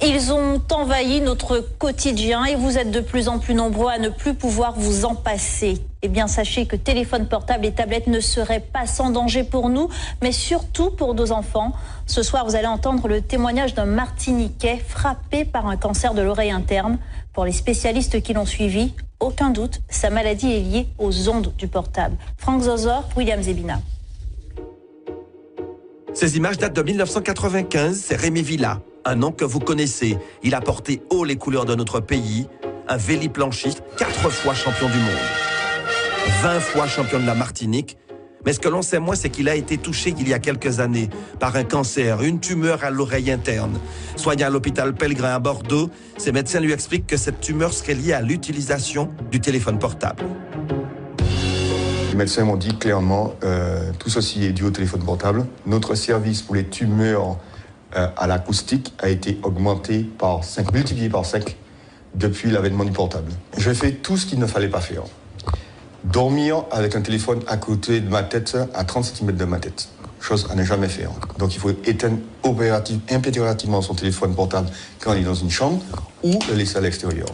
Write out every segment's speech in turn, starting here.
Ils ont envahi notre quotidien et vous êtes de plus en plus nombreux à ne plus pouvoir vous en passer. Eh bien, sachez que téléphone portable et tablettes ne seraient pas sans danger pour nous, mais surtout pour nos enfants. Ce soir, vous allez entendre le témoignage d'un Martiniquais frappé par un cancer de l'oreille interne. Pour les spécialistes qui l'ont suivi, aucun doute, sa maladie est liée aux ondes du portable. Franck Zozor, William Zebina. Ces images datent de 1995, c'est Rémi Villa, un nom que vous connaissez. Il a porté haut les couleurs de notre pays, un véliplanchiste, 4 fois champion du monde, 20 fois champion de la Martinique. Mais ce que l'on sait moins, c'est qu'il a été touché il y a quelques années par un cancer, une tumeur à l'oreille interne. Soigné à l'hôpital Pellegrin à Bordeaux, ses médecins lui expliquent que cette tumeur serait liée à l'utilisation du téléphone portable. Les médecins m'ont dit clairement, tout ceci est dû au téléphone portable. Notre service pour les tumeurs à l'acoustique a été augmenté par 5, multiplié par 5 depuis l'avènement du portable. J'ai fait tout ce qu'il ne fallait pas faire. Dormir avec un téléphone à côté de ma tête, à 30 cm de ma tête. Chose à ne jamais faire. Donc il faut éteindre impérativement son téléphone portable quand il est dans une chambre ou le laisser à l'extérieur.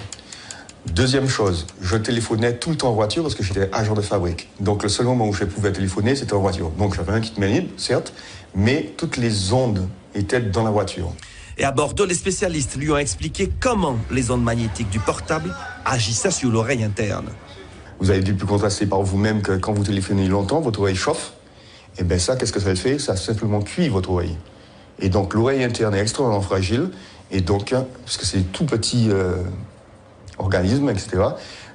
Deuxième chose, je téléphonais tout le temps en voiture parce que j'étais agent de fabrique. Donc le seul moment où je pouvais téléphoner, c'était en voiture. Donc j'avais un kit main libre, certes, mais toutes les ondes étaient dans la voiture. Et à Bordeaux, les spécialistes lui ont expliqué comment les ondes magnétiques du portable agissaient sur l'oreille interne. Vous avez dû pu contraster par vous-même que quand vous téléphonez longtemps, votre oreille chauffe. Et bien ça, qu'est-ce que ça fait? Ça simplement cuit votre oreille. Et donc l'oreille interne est extrêmement fragile. Et donc, puisque c'est tout petit organisme, etc.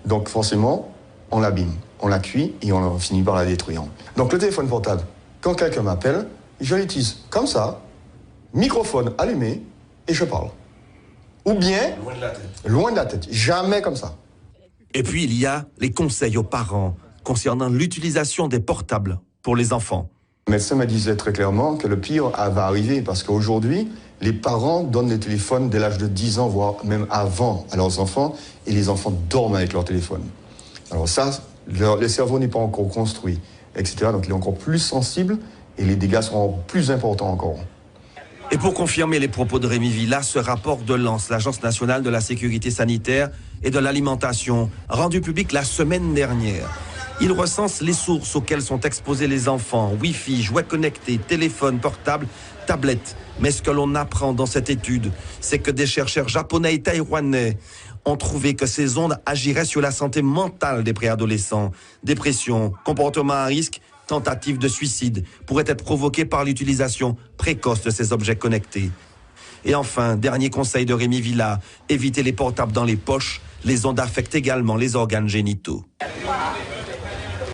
Donc forcément, on l'abîme, on la cuit et on finit par la détruire. Donc le téléphone portable, quand quelqu'un m'appelle, je l'utilise comme ça, microphone allumé, et je parle. Ou bien, loin de la tête. Loin de la tête, jamais comme ça. Et puis, il y a les conseils aux parents concernant l'utilisation des portables pour les enfants. Le médecin me disait très clairement que le pire va arriver parce qu'aujourd'hui, les parents donnent les téléphones dès l'âge de 10 ans, voire même avant à leurs enfants, et les enfants dorment avec leur téléphone. Alors ça, le cerveau n'est pas encore construit, etc. Donc il est encore plus sensible et les dégâts seront plus importants encore. Et pour confirmer les propos de Rémi Villa, ce rapport de l'ANSE, l'Agence nationale de la sécurité sanitaire et de l'alimentation, rendu public la semaine dernière. Il recense les sources auxquelles sont exposés les enfants, Wi-Fi, jouets connectés, téléphones portables, tablettes. Mais ce que l'on apprend dans cette étude, c'est que des chercheurs japonais et taïwanais ont trouvé que ces ondes agiraient sur la santé mentale des préadolescents. Dépression, comportement à risque, tentative de suicide pourraient être provoquées par l'utilisation précoce de ces objets connectés. Et enfin, dernier conseil de Rémi Villa, évitez les portables dans les poches. Les ondes affectent également les organes génitaux.